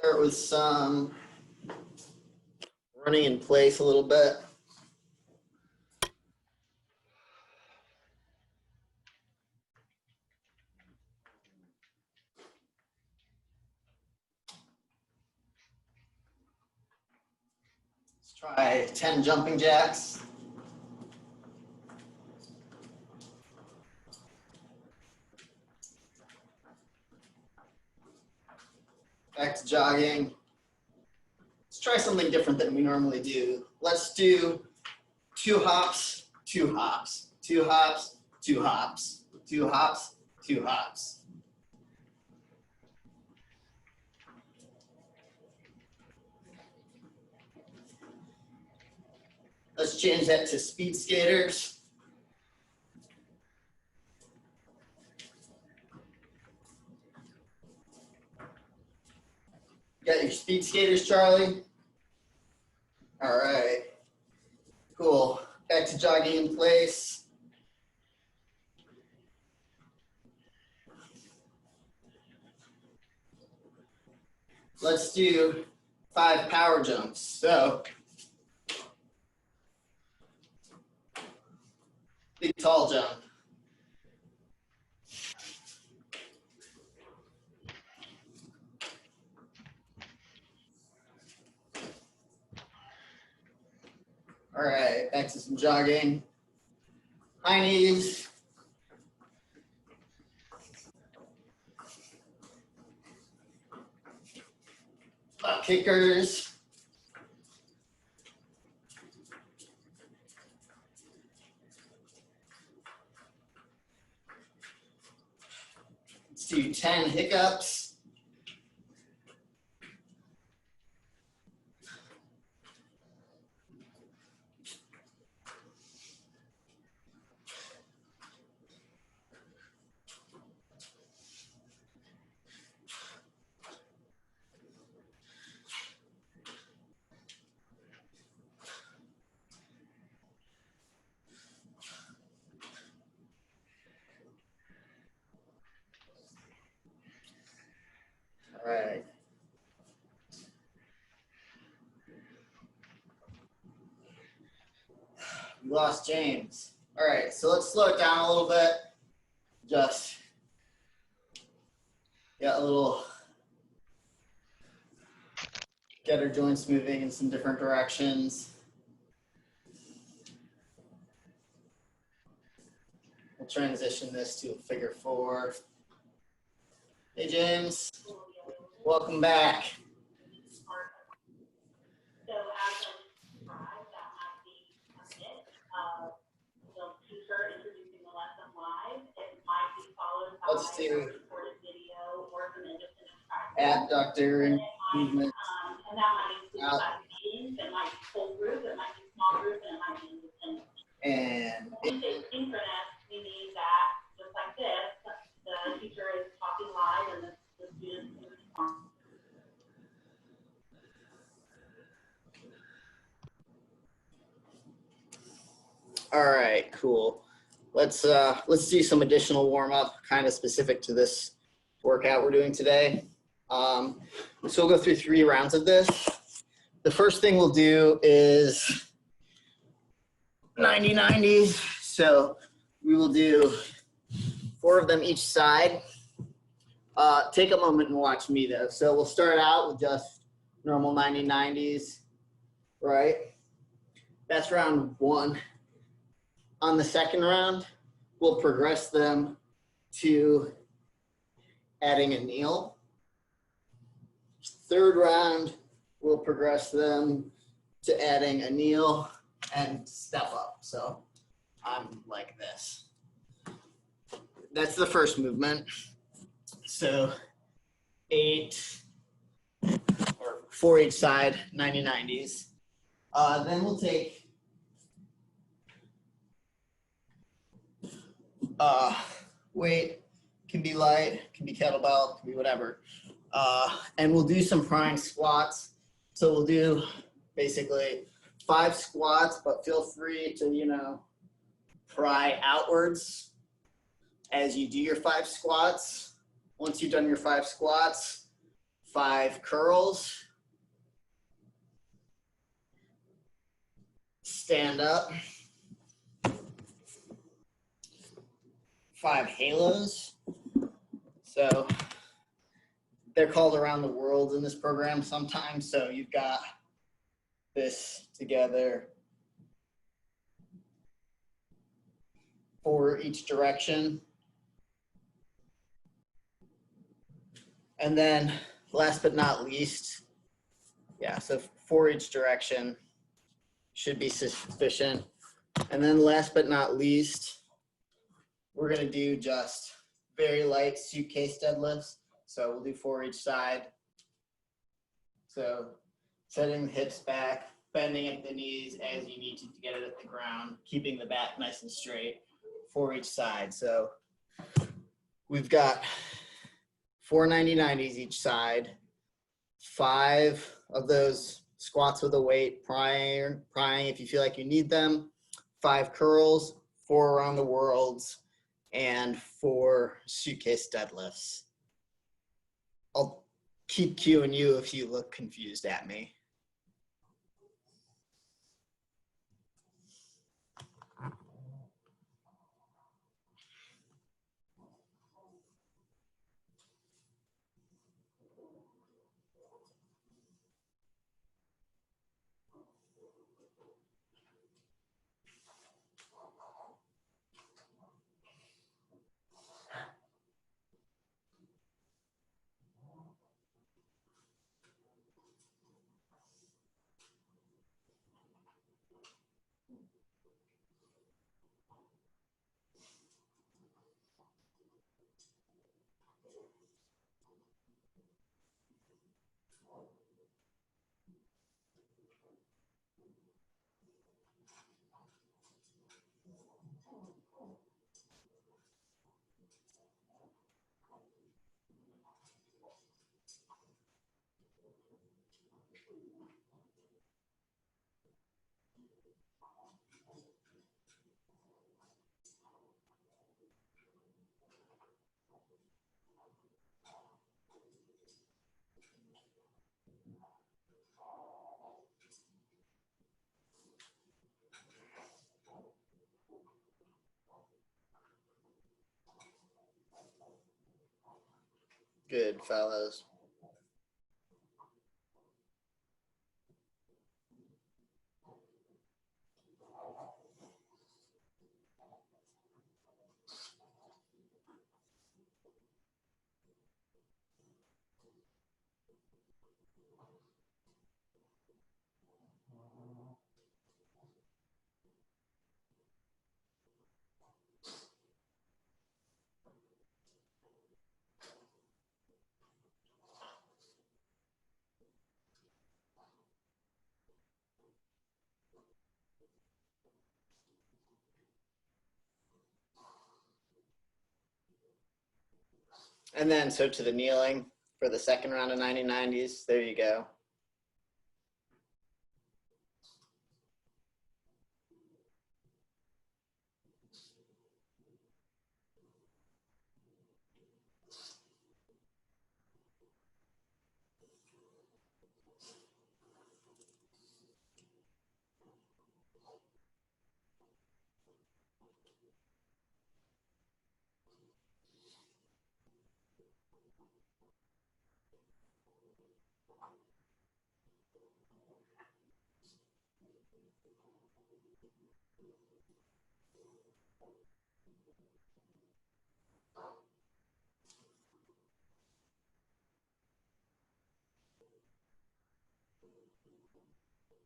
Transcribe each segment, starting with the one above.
Start with some running in place a little bit. Let's try 10 jumping jacks. Back to jogging. Let's try something different than we normally do. Let's do 2 hops, 2 hops, 2 hops, 2 hops, 2 hops, 2 hops. Let's change that to speed skaters. Got your speed skaters, Charlie? All right, cool. Back to jogging in place. Let's do 5 power jumps. So, big tall jump. All right, back to some jogging. High knees. Butt kickers. Let's do 10 hiccups. All right. We lost James. All right, so let's slow it down a little bit. Just get our joints moving in some different directions. We'll transition this to a figure 4. Hey, James. Welcome back. So as I described, that might be a bit of the teacher introducing the lesson live. It might be followed by Let's do a recorded video or some independent practice. abductor and movement. And that might include class meetings, it might be full group, it might be small group, and it might be independent. And When we say synchronous, we mean that just like this, the teacher is talking live and the students can respond. all right, cool. Let's do some additional warm up, kind of specific to this workout we're doing today. So we'll go through 3 rounds of this. The first thing we'll do is 90-90s. So we will do 4 of them each side. Take a moment and watch me though. So we'll start out with just normal 90-90s, right? That's round 1. On the second round, we'll progress them to adding a kneel. Third round, we'll progress them to adding a kneel and step up. So I'm like this. That's the first movement. So 8 or 4 each side, 90-90s. Then we'll take weight, can be light, can be kettlebell, can be whatever. And we'll do some prying squats. So we'll do basically 5 squats, but feel free to, pry outwards as you do your 5 squats. Once you've done your 5 squats, 5 curls. Stand up. 5 halos. So they're called around the world in this program sometimes. So you've got this together for each direction. And then last but not least, yeah, so for each direction should be sufficient. And then last but not least, we're going to do just very light suitcase deadlifts. So we'll do 4 each side. So setting the hips back, bending at the knees as you need to get it at the ground, keeping the back nice and straight 4 each side. So we've got 4 90-90s each side, 5 of those squats with a weight, prying if you feel like you need them, 5 curls, 4 around the worlds, and 4 suitcase deadlifts. I'll keep cueing you if you look confused at me. Good, fellas. And then, so to the kneeling for the second round of 90-90s. There you go.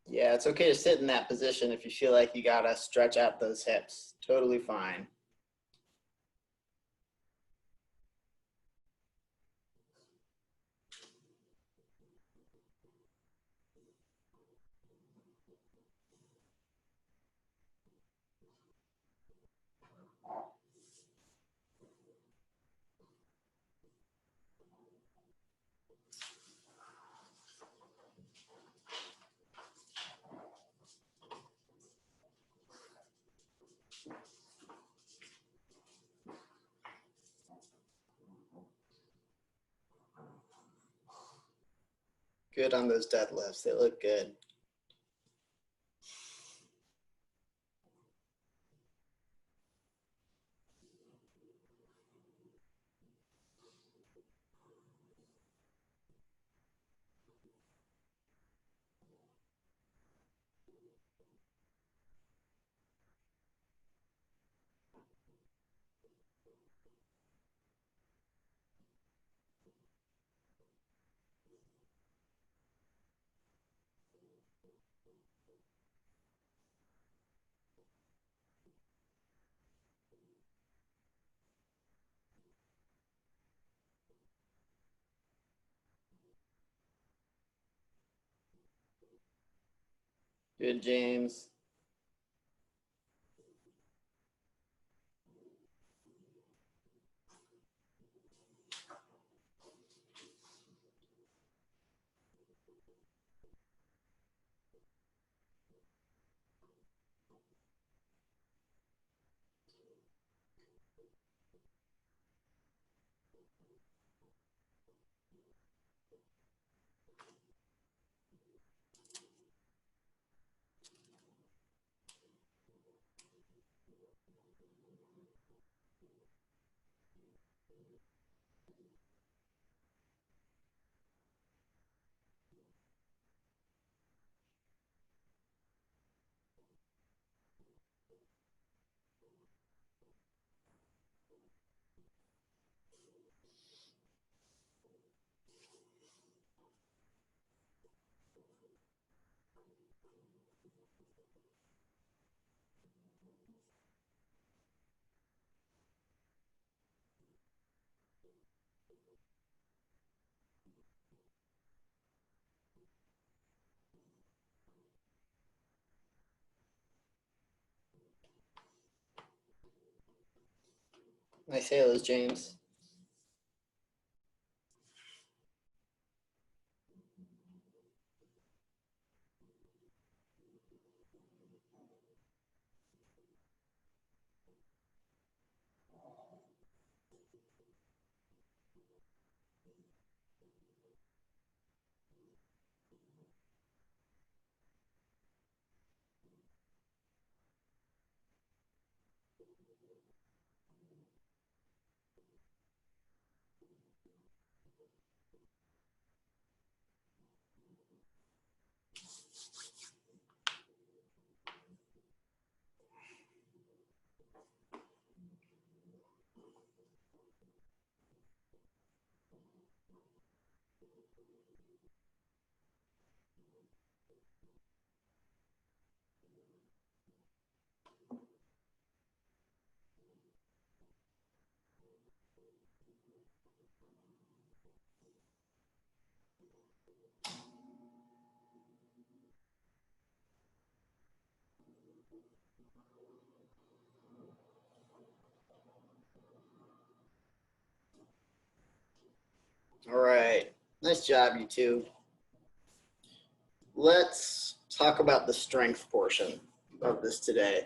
Yeah, it's okay to sit in that position if you feel like you gotta stretch out those hips. Totally fine. Good on those deadlifts. They look good. Good, James. Nice halos, James. All right. Nice job, you two. Let's talk about the strength portion of this today.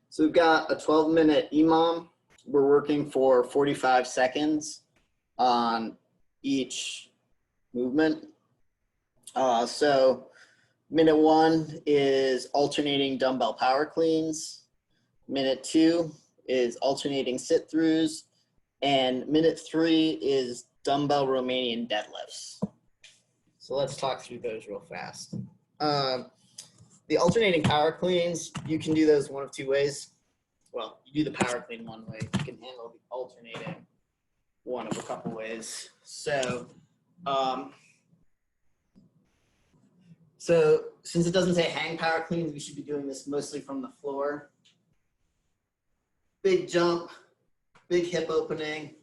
So we've got a 12-minute EMOM. We're working for 45 seconds on each movement. So minute 1 is alternating dumbbell power cleans. Minute 2 is alternating sit-throughs. And minute 3 is dumbbell Romanian deadlifts. So let's talk through those real fast. The alternating power cleans, you can do those one of two ways. Well, you do the power clean one way. You can handle the alternating one of a couple ways. So since it doesn't say hang power cleans, we should be doing this mostly from the floor. Big jump, big hip opening,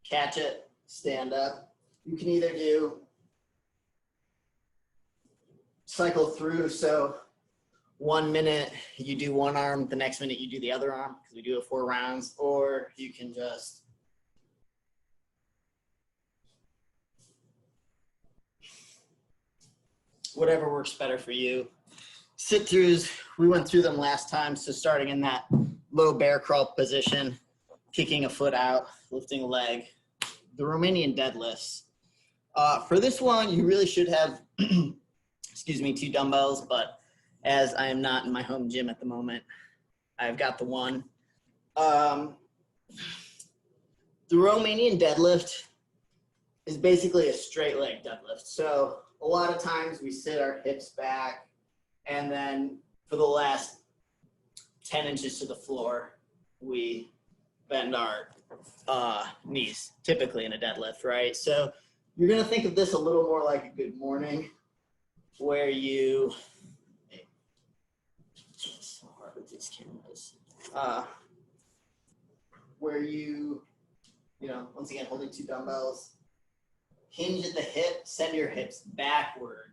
catch it, stand up. You can either do cycle through, so 1 minute you do one arm, the next minute you do the other arm, because we do it 4 rounds, or you can just whatever works better for you. Sit-throughs, we went through them last time, so starting in that low bear crawl position, kicking a foot out, lifting a leg. The Romanian deadlifts. For this one, you really should have excuse me, 2 dumbbells, but as I am not in my home gym at the moment, I've got the one. The Romanian deadlift is basically a straight leg deadlift. So a lot of times we sit our hips back, and then for the last 10 inches to the floor, we bend our knees, typically in a deadlift, right? So you're gonna think of this a little more like a good morning, where you, it's so hard with these cameras, where you know, once again, holding 2 dumbbells, hinge at the hip, send your hips backward.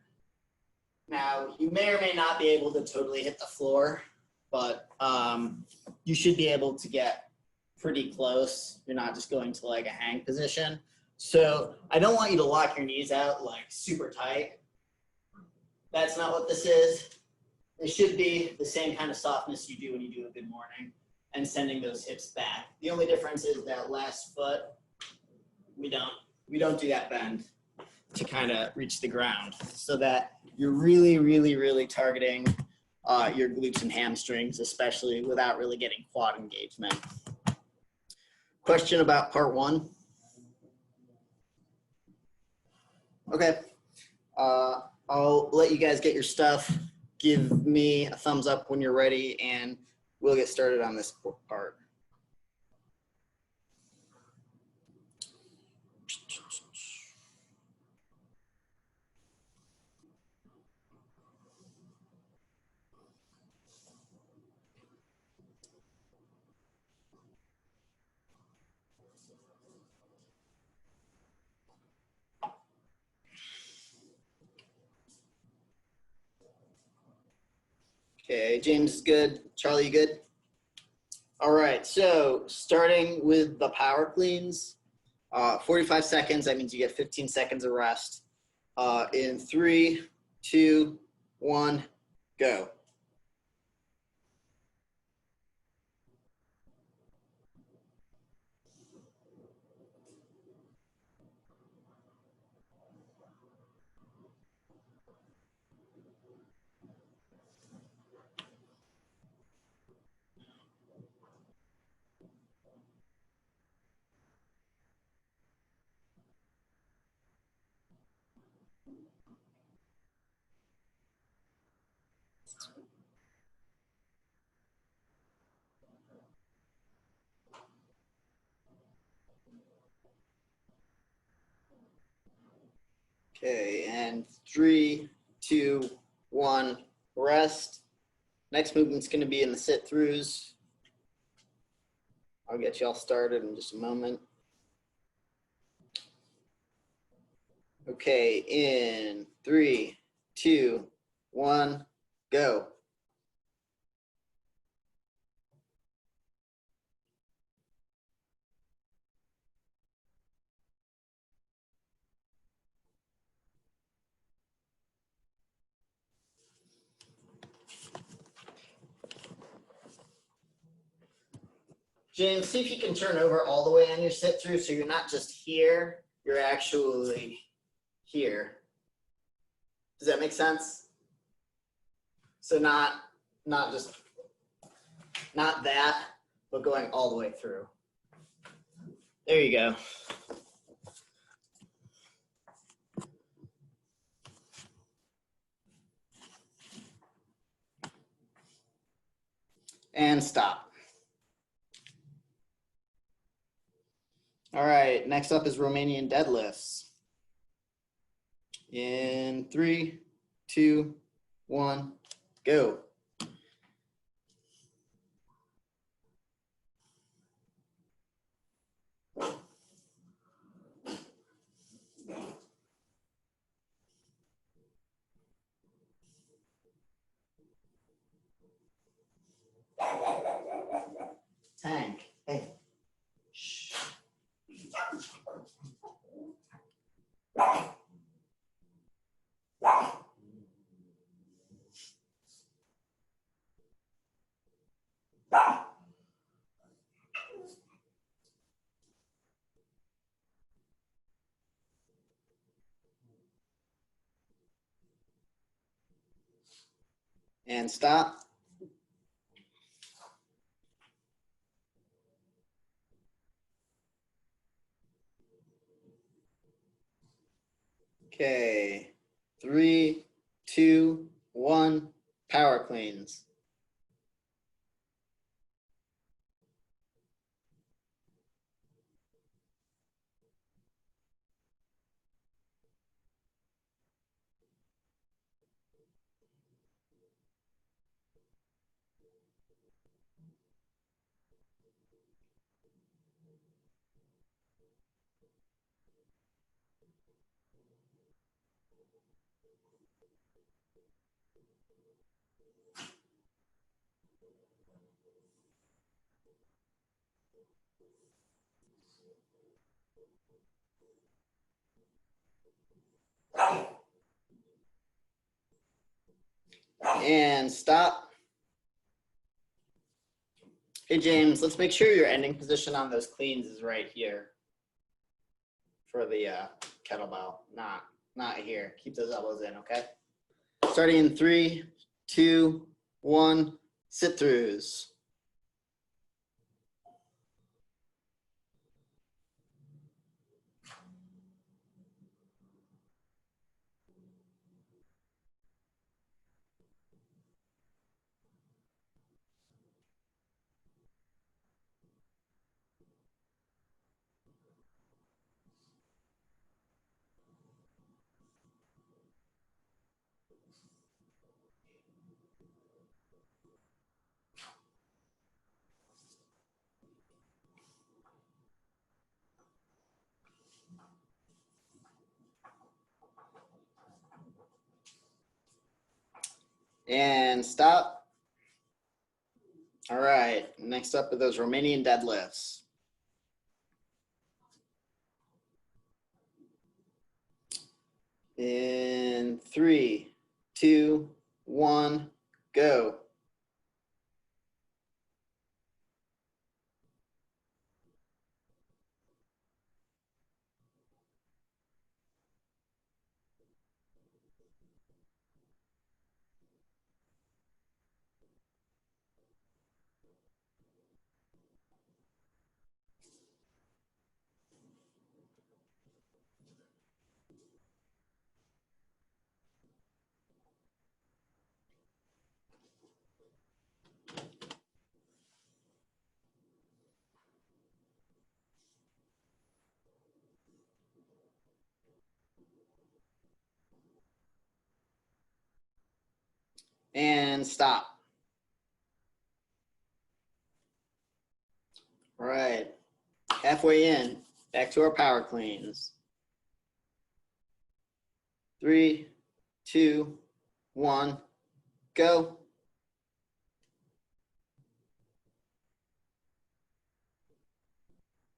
Now, you may or may not be able to totally hit the floor, but you should be able to get pretty close. You're not just going to like a hang position. So I don't want you to lock your knees out like super tight. That's not what this is. It should be the same kind of softness you do when you do a good morning and sending those hips back. The only difference is that last foot, we don't do that bend to kind of reach the ground, so that you're really, really, really targeting your glutes and hamstrings, especially without really getting quad engagement. Question about part 1? Okay, I'll let you guys get your stuff. Give me a thumbs up when you're ready, and we'll get started on this part. Okay, James is good. Charlie, you good? All right, so starting with the power cleans, 45 seconds, that means you get 15 seconds of rest. In 3, 2, 1, go. Okay, and 3, 2, 1, rest. Next movement's going to be in the sit-throughs. I'll get you all started in just a moment. Okay, in 3, 2, 1, go. James, see if you can turn over all the way on your sit-through so you're not just here, you're actually here. Does that make sense? So not that, but going all the way through. There you go. And stop. All right, next up is Romanian deadlifts. In 3, 2, 1, go. Tank, hey. Shh. And stop. Okay, 3, 2, 1, power cleans. And stop. Hey, James, let's make sure your ending position on those cleans is right here for the kettlebell, not here. Keep those elbows in, okay? Starting in 3, 2, 1, sit-throughs. And stop. All right, next up are those Romanian deadlifts. In 3, 2, 1, go. And stop. All right, halfway in, back to our power cleans. 3, 2, 1, go.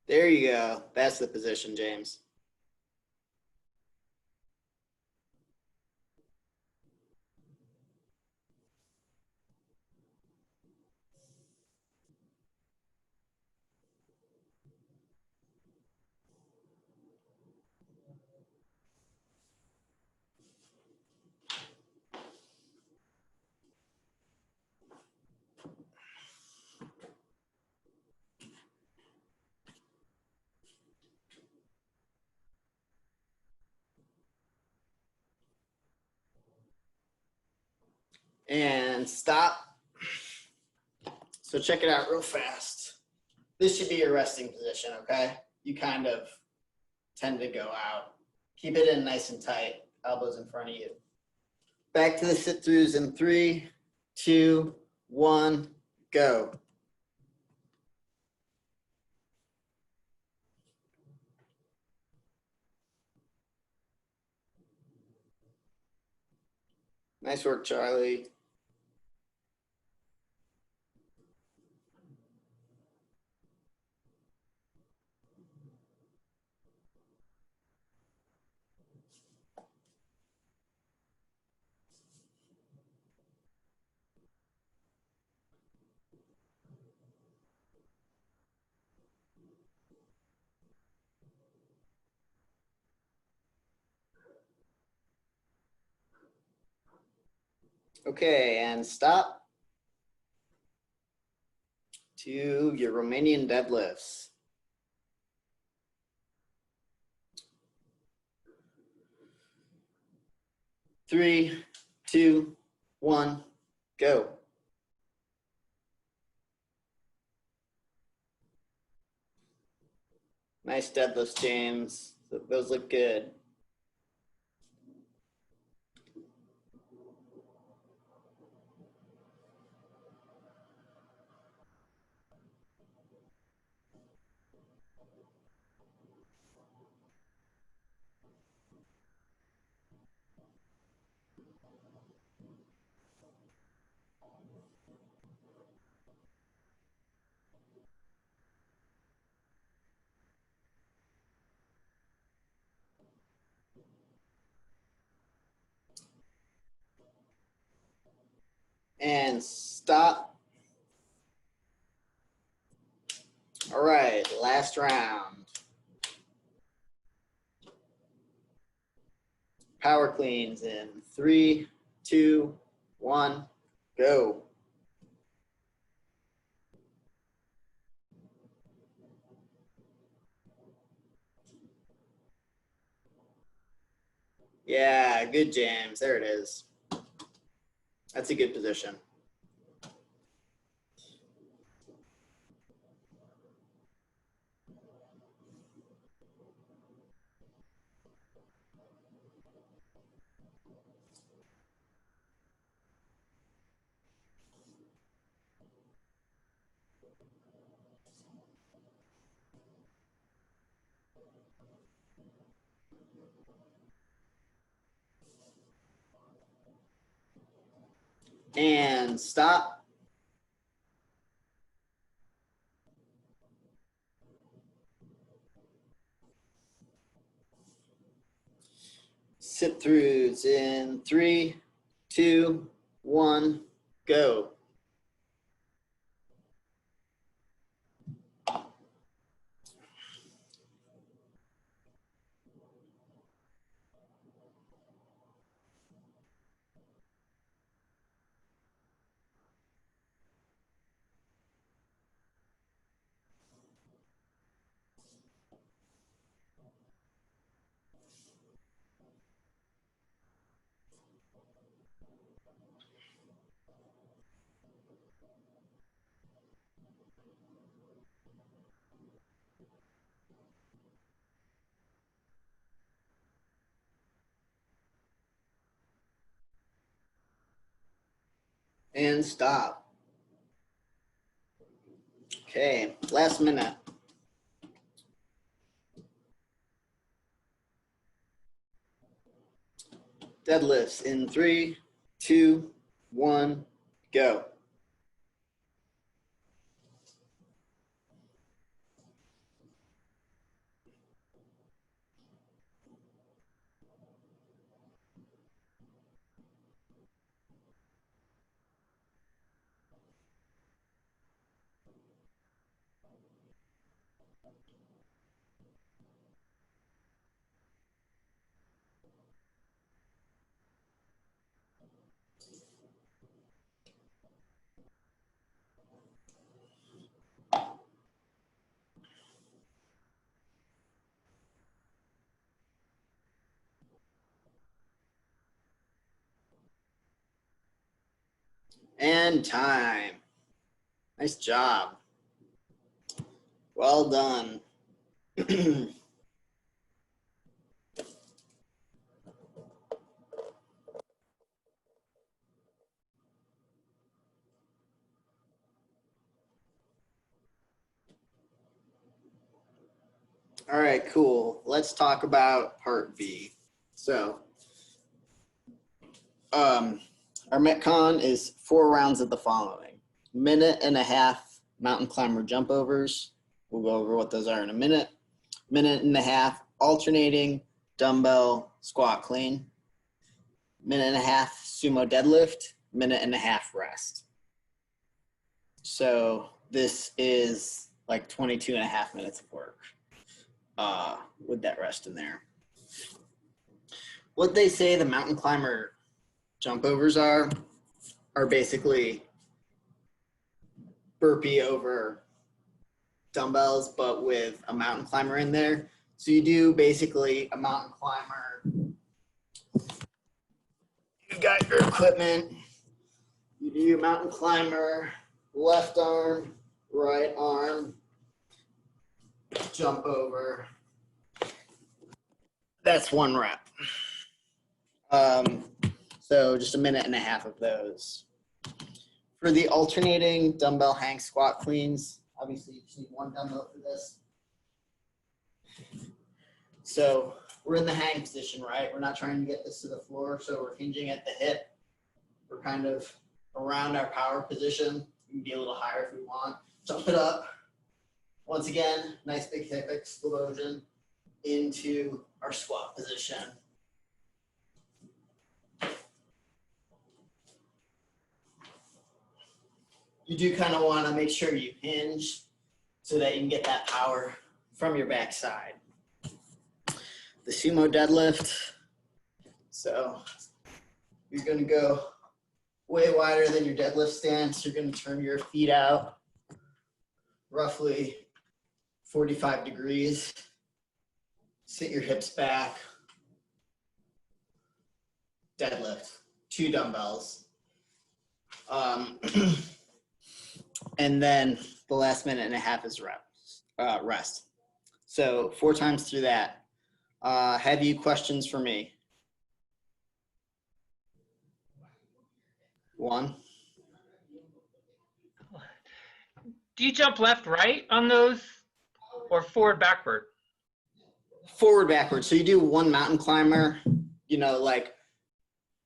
There you go. That's the position, James. And stop. So check it out real fast. This should be your resting position, okay? You kind of tend to go out. Keep it in nice and tight, elbows in front of you. Back to the sit-throughs in 3, 2, 1, go. Nice work, Charlie. Okay, and stop to your Romanian deadlifts. 3, 2, 1, go. Nice deadlifts, James. Those look good. And stop. All right, last round. Power cleans in 3, 2, 1, go. Yeah, good, James. There it is. That's a good position. And stop. Sit-throughs in 3, 2, 1, go. And stop. Okay, last minute. Deadlifts in 3, 2, 1, go. And time. Nice job. Well done. All right, cool. Let's talk about part B. So, our Metcon is 4 rounds of the following: 1.5 mountain climber jump overs. We'll go over what those are in a minute. 1.5 alternating dumbbell squat clean. 1.5 sumo deadlift. 1.5 rest. So this is like 22.5 minutes of work with that rest in there. What they say the mountain climber jump overs are are basically burpee over dumbbells, but with a mountain climber in there. So you do basically a mountain climber. You got your equipment. You do your mountain climber, left arm, right arm, jump over. That's 1 rep. So just a minute and a half of those. For the alternating dumbbell hang squat cleans, obviously you just need 1 dumbbell for this. So we're in the hang position, right? We're not trying to get this to the floor, so we're hinging at the hip. We're kind of around our power position. We can be a little higher if we want. Jump it up. Once again, nice big hip explosion into our squat position. You do kind of want to make sure you hinge so that you can get that power from your backside. The Sumo Deadlift. So you're going to go way wider than your deadlift stance. You're going to turn your feet out roughly 45 degrees. Sit your hips back. Deadlift, 2 dumbbells. And then the last minute and a half is rest. So 4 times through that. Have you questions for me? 1. Do you jump left, right on those, or forward, backward? Forward, backward. So you do 1 mountain climber, you know, like.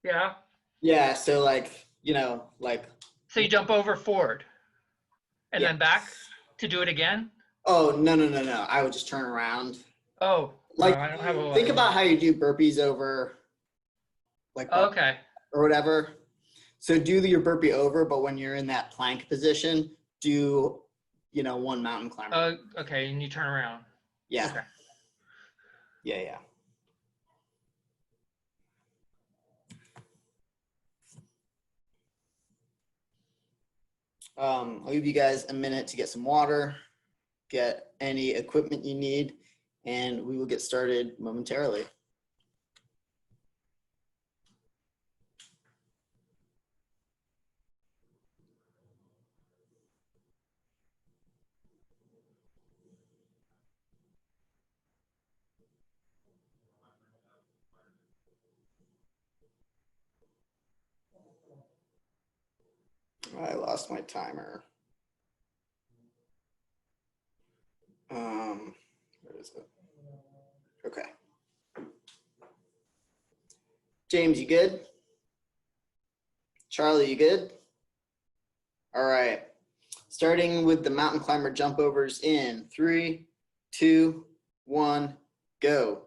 Yeah. Yeah, so like, you know, like. So you jump over forward and Yeah. then back to do it again? Oh, no. I would just turn around. Oh, Like, no, I don't have a. think about how you do burpees over, like, Okay. or whatever. So do your burpee over, but when you're in that plank position, do, you know, 1 mountain climber. Okay, and you turn around. Yeah. Okay. Yeah. I'll give you guys a minute to get some water, get any equipment you need, and we will get started momentarily. I lost my timer. Where is it? Okay. James, you good? Charlie, you good? All right. Starting with the mountain climber jump overs in 3, 2, 1, go.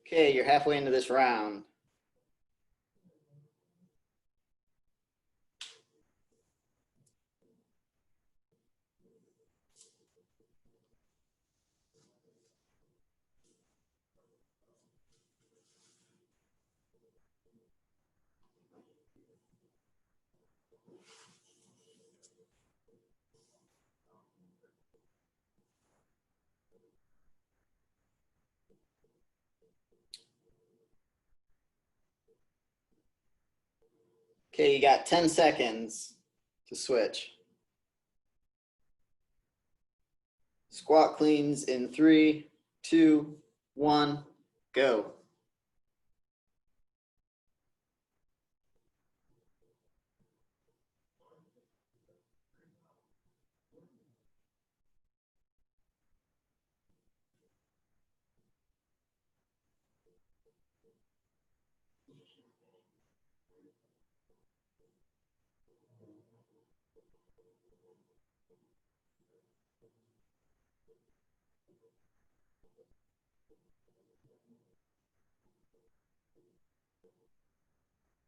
Okay, you're halfway into this round. Okay, you got 10 seconds to switch. Squat cleans in 3, 2, 1, go.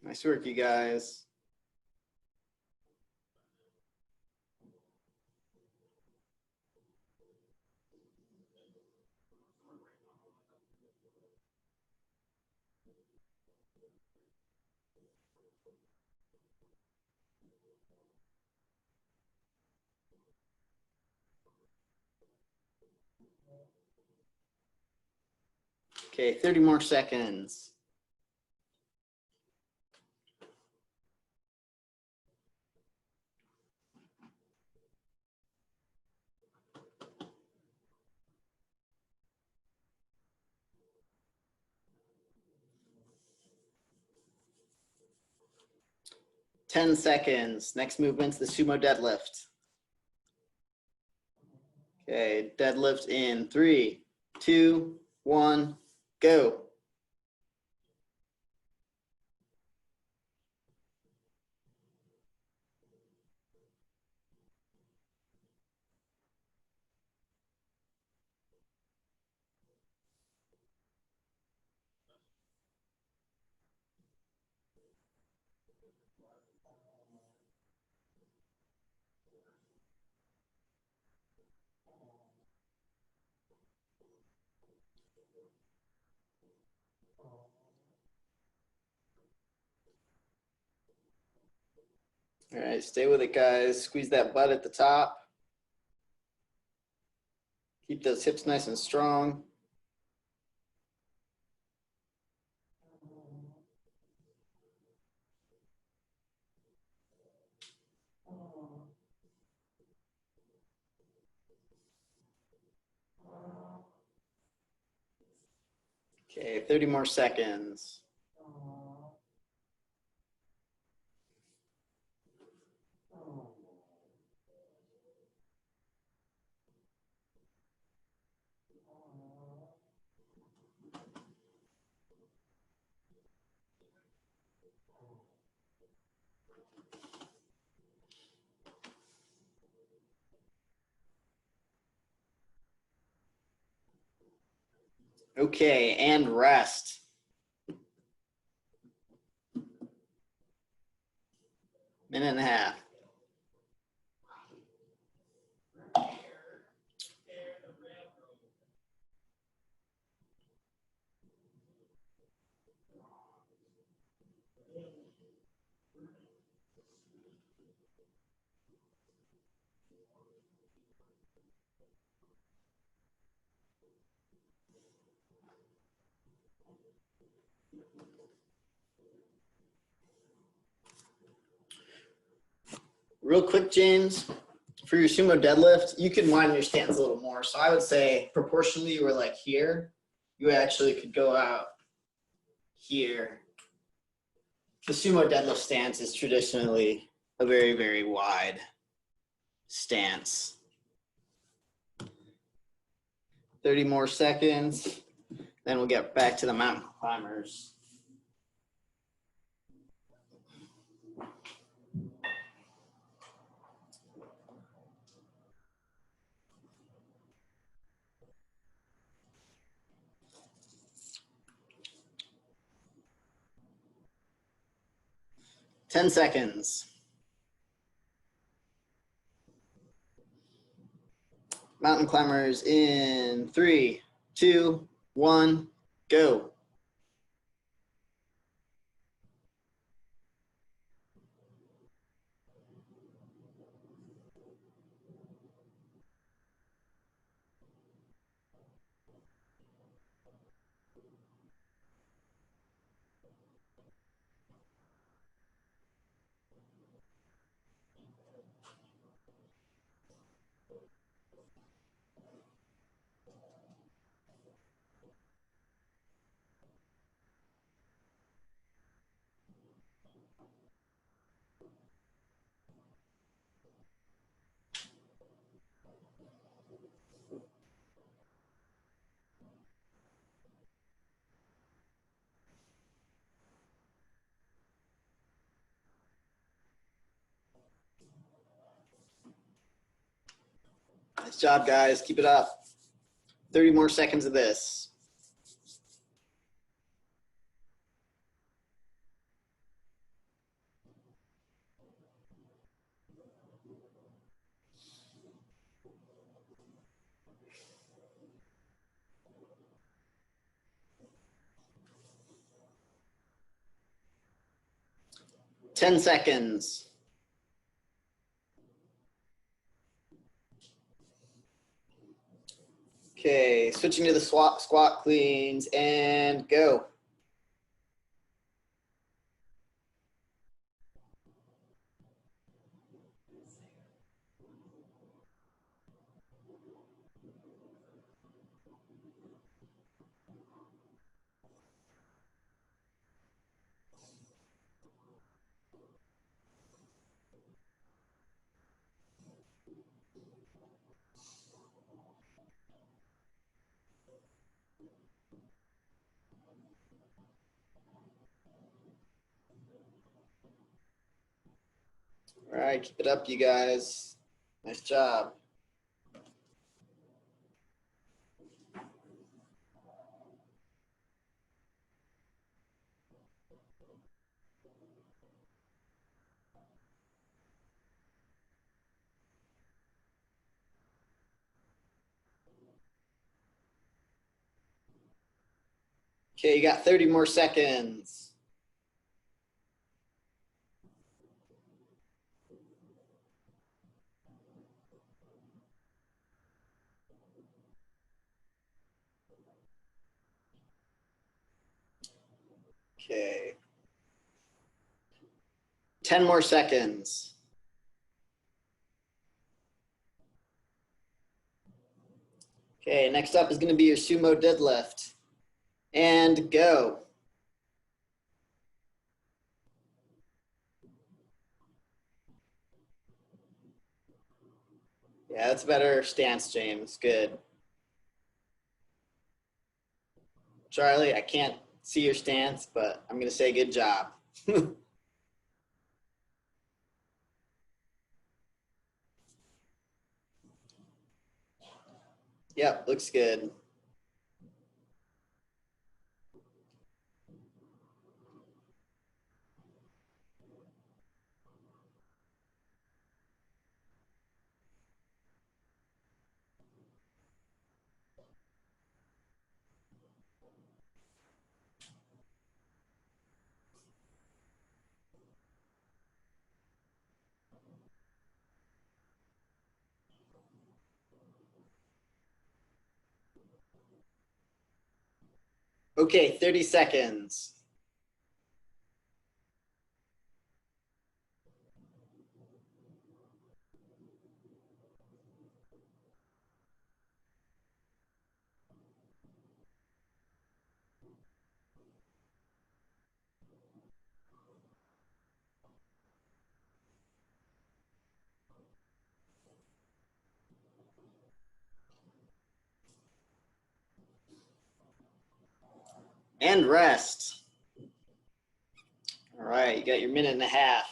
Nice work, you guys. Okay, 30 more seconds. Ten seconds. Next movement's the sumo deadlift. Okay, deadlift in 3, 2, 1, go. All right, stay with it, guys. Squeeze that butt at the top. Keep those hips nice and strong. Okay, 30 more seconds. Okay, and rest. Minute and a half. Real quick, James, for your sumo deadlift, you can widen your stance a little more. So I would say proportionally, you were like here. You actually could go out here. The sumo deadlift stance is traditionally a very, very wide stance. 30 more seconds, then we'll get back to the mountain climbers. Ten seconds. Mountain climbers in 3, 2, 1, go. Nice job, guys. Keep it up. 30 more seconds of this. Ten seconds. Okay, switching to the squat cleans and go. All right, keep it up, you guys. Nice job. Okay, you got 30 more seconds. Okay. 10 more seconds. Okay, next up is going to be your sumo deadlift. And go. Yeah, that's a better stance, James. Good. Charlie, I can't see your stance, but I'm going to say good job. Yep, looks good. Okay, 30 seconds. And rest. All right, you got your minute and a half.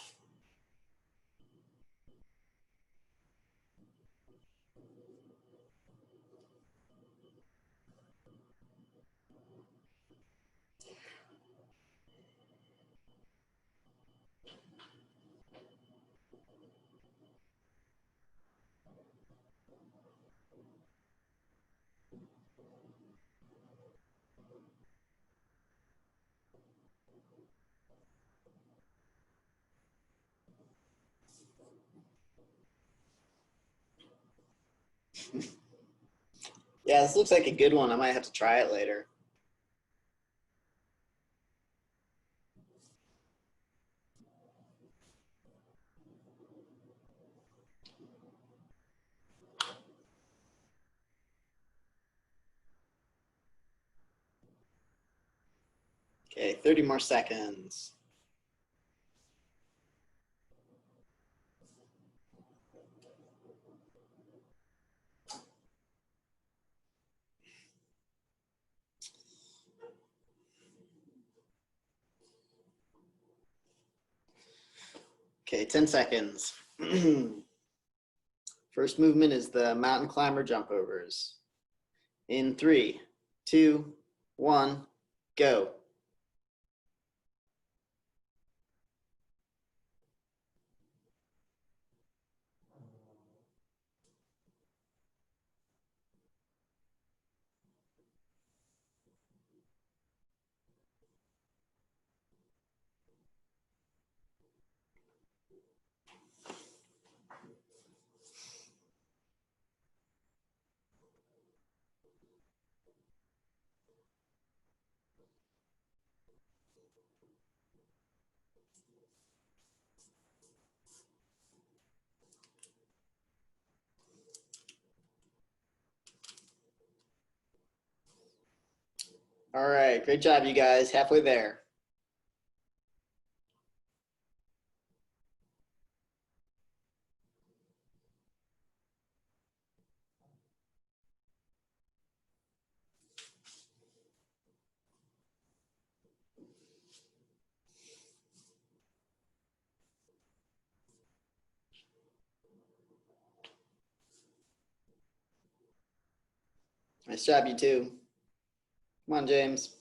Yeah, this looks like a good one. I might have to try it later. Okay, 30 more seconds. Okay, 10 seconds. First movement is the mountain climber jump overs. In 3, 2, 1, go. All right, great job, you guys. Halfway there. Nice job, you two. Come on, James.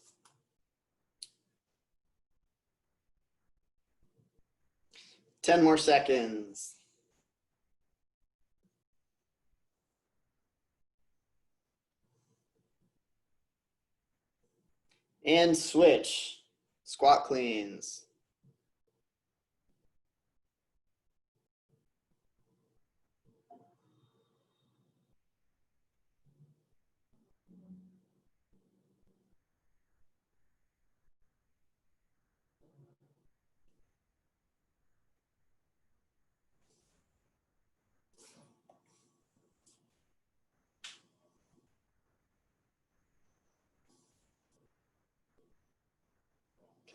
10 more seconds. And switch. Squat cleans.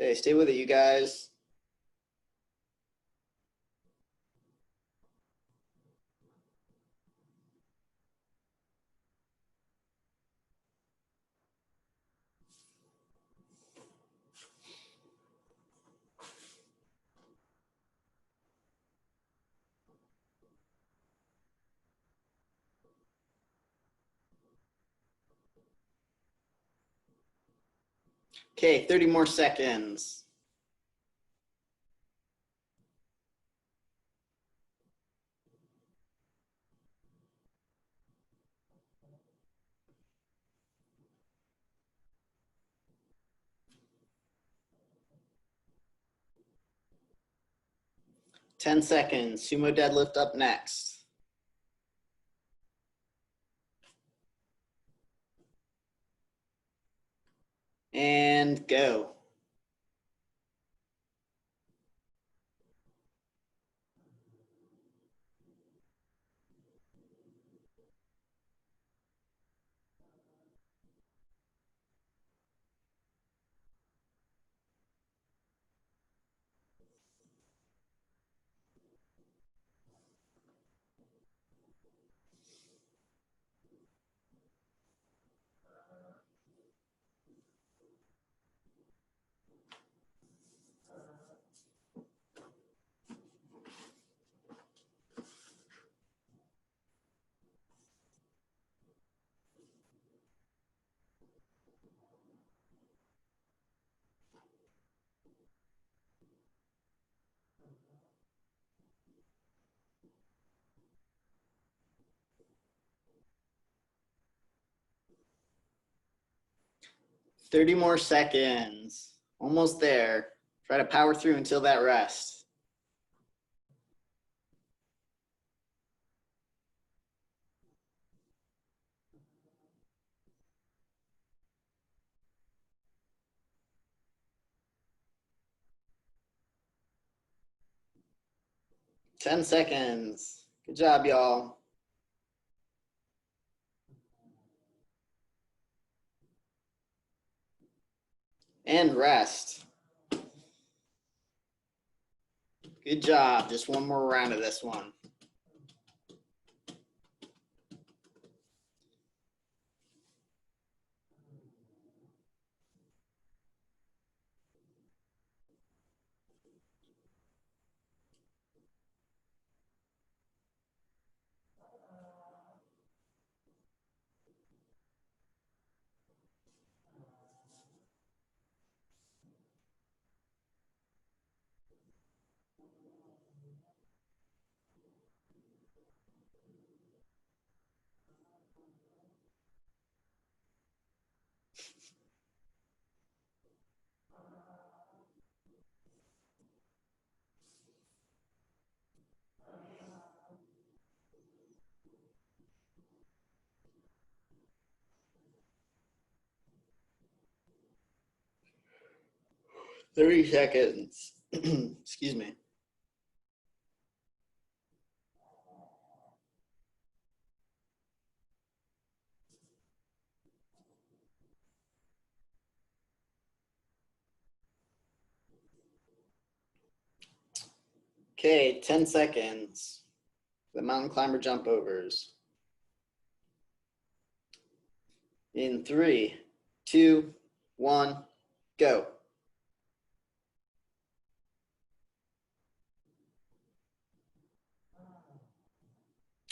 Okay, stay with it, you guys. Okay, 30 more seconds. Ten seconds. Sumo deadlift up next. And go. Thirty more seconds. Almost there. Try to power through until that rest. Ten seconds. Good job, y'all. And rest. Good job. Just one more round of this one. 30 seconds. Excuse me. Okay, 10 seconds. The mountain climber jump overs. In 3, 2, 1, go.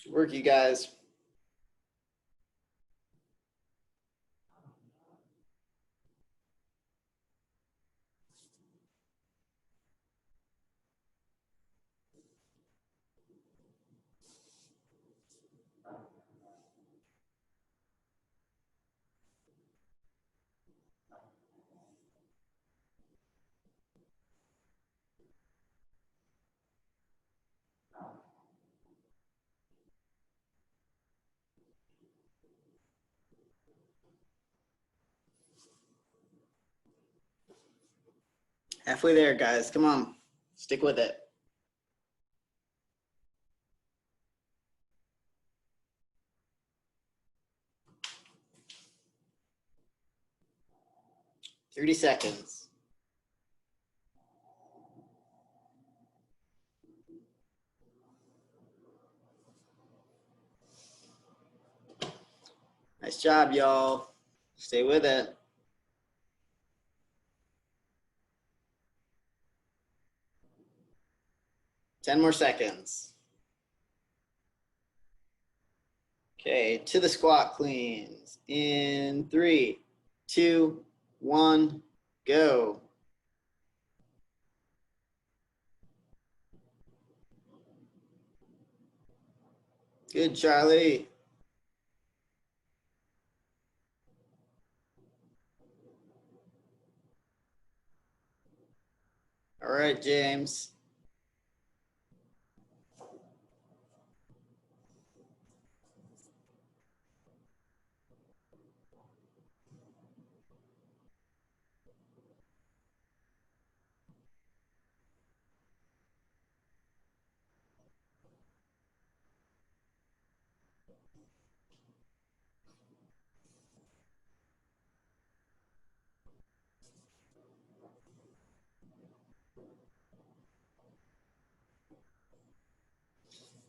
Good work, you guys. Halfway there, guys. Come on. Stick with it. Thirty seconds. Nice job, y'all. Stay with it. Ten more seconds. Okay, to the squat cleans. In 3, 2, 1, go. Good, Charlie. All right, James.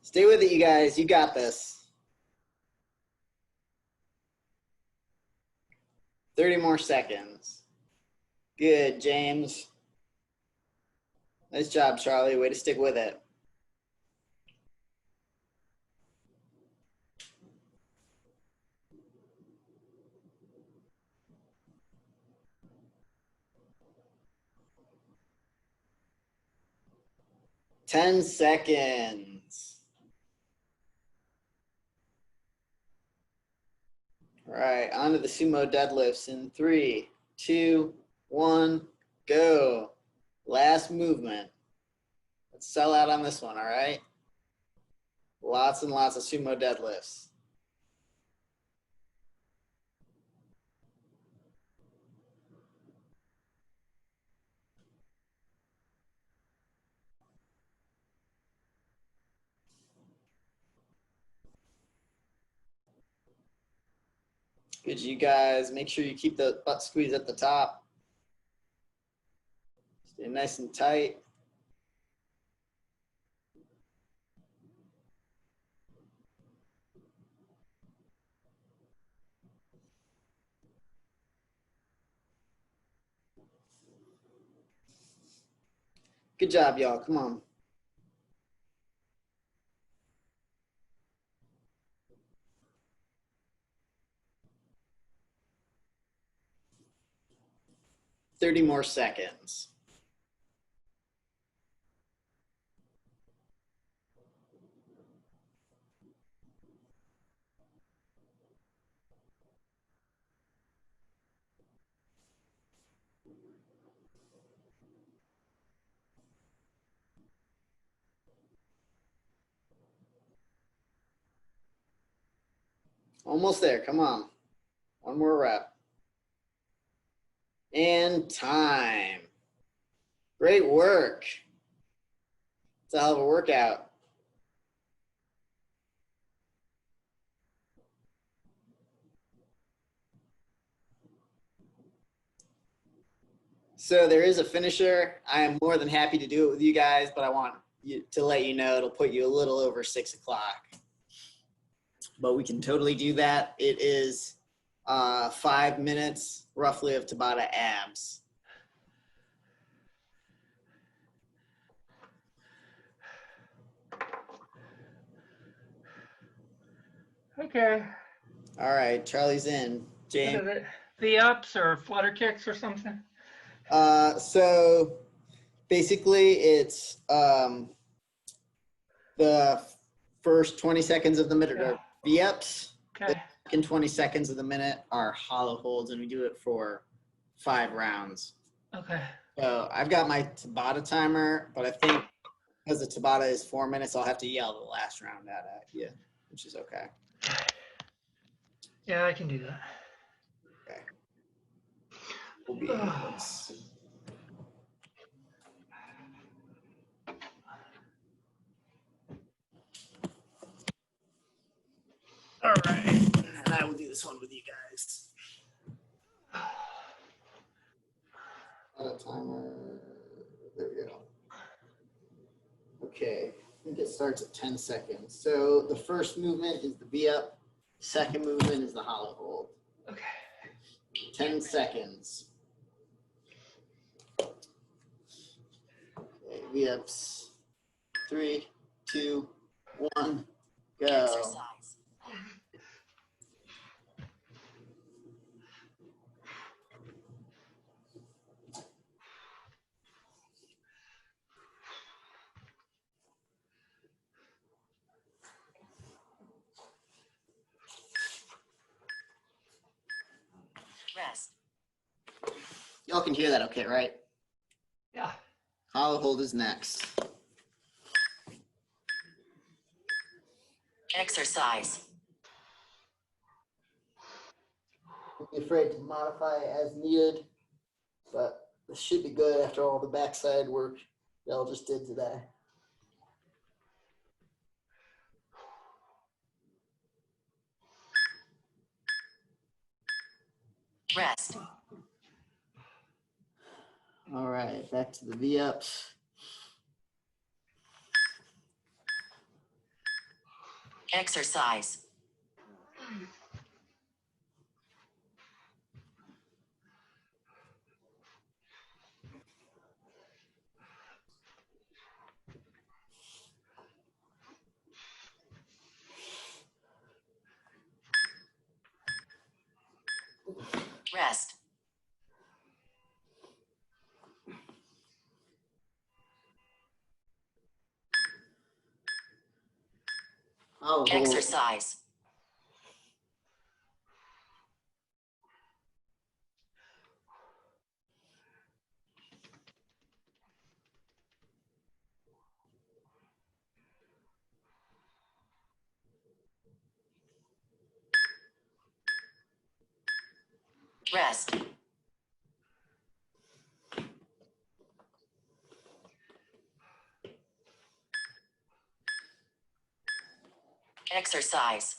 Stay with it, you guys. You got this. 30 more seconds. Good, James. Nice job, Charlie. Way to stick with it. Ten seconds. All right, on to the sumo deadlifts in 3, 2, 1, go. Last movement. Let's sell out on this one, all right? Lots and lots of sumo deadlifts. Good, you guys. Make sure you keep the butt squeeze at the top. Stay nice and tight. Good job, y'all. Come on. Thirty more seconds. Almost there. Come on. One more rep. And time. Great work. It's a hell of a workout. So there is a finisher. I am more than happy to do it with you guys, but I want to let you know it'll put you a little over 6 o'clock. But we can totally do that. It is 5 minutes roughly of Tabata abs. Okay. All right, Charlie's in. What James. is it? V-ups or flutter kicks or something? So basically it's the first 20 seconds of the minute are V-ups. Okay. The second 20 seconds of the minute are hollow holds, and we do it for 5 rounds. Okay. So I've got my Tabata timer, but I think because the Tabata is 4 minutes, I'll have to yell the last round out at you, which is okay. Yeah, I can do that. Okay. We'll be let's see. All right, and I will do this one with you guys. Timer. There we go. Okay, I think it starts at 10 seconds. So the first movement is the V-up. Second movement is the hollow hold. Okay. 10 seconds. Okay, V-ups. 3, 2, 1, go. Exercise. Rest. Y'all can hear that okay, right? Yeah. Hollow hold is next. Exercise. Don't be afraid to modify as needed, but this should be good after all the backside work y'all just did today. Rest. All right, back to the V-ups. Exercise. Rest. Hollow hold. Exercise. Rest. Exercise.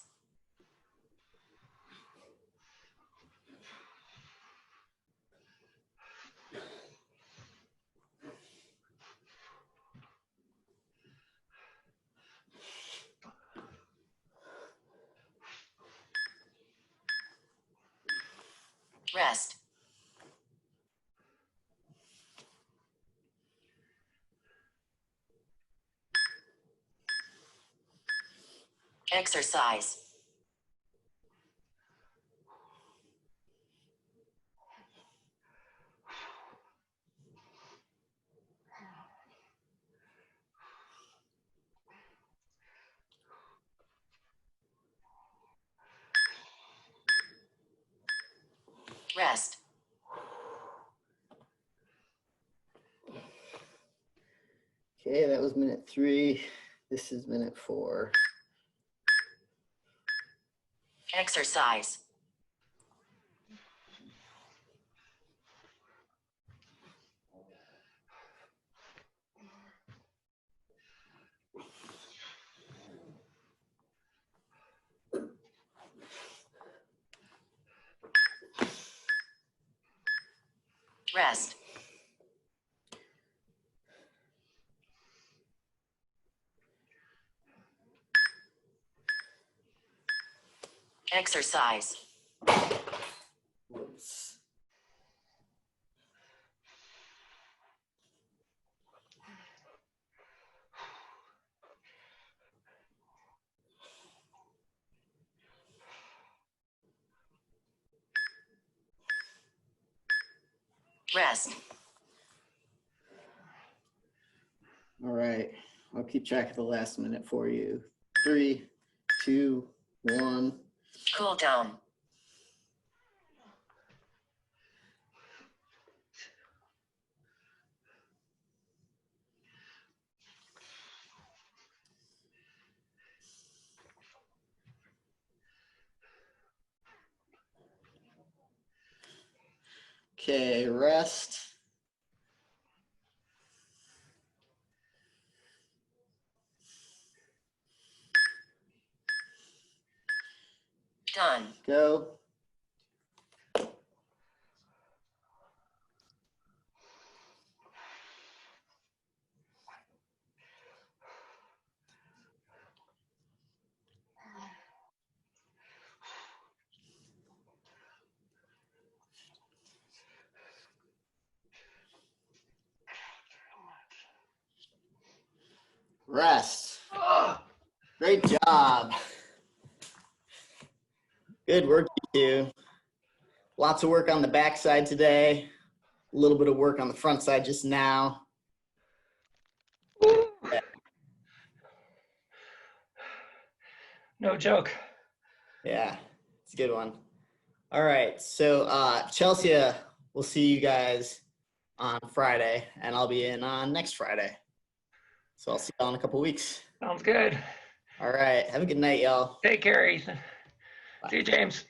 Rest. Exercise. Rest. Okay, that was minute 3. This is minute 4. Exercise. Rest. Exercise. Whoops. Rest. All right. I'll keep track of the last minute for you. 3, 2, 1. Cool down. Okay, rest. Done. Go. Rest. Great job. Good work, you two. Lots of work on the back side today. A little bit of work on the front side just now. No joke. Yeah, it's a good one. All right, so Chelsea, we'll see you guys on Friday, and I'll be in on next Friday. So I'll see y'all in a couple weeks. Sounds good. All right, have a good night, y'all. Take care, Ethan. Bye. See you, James.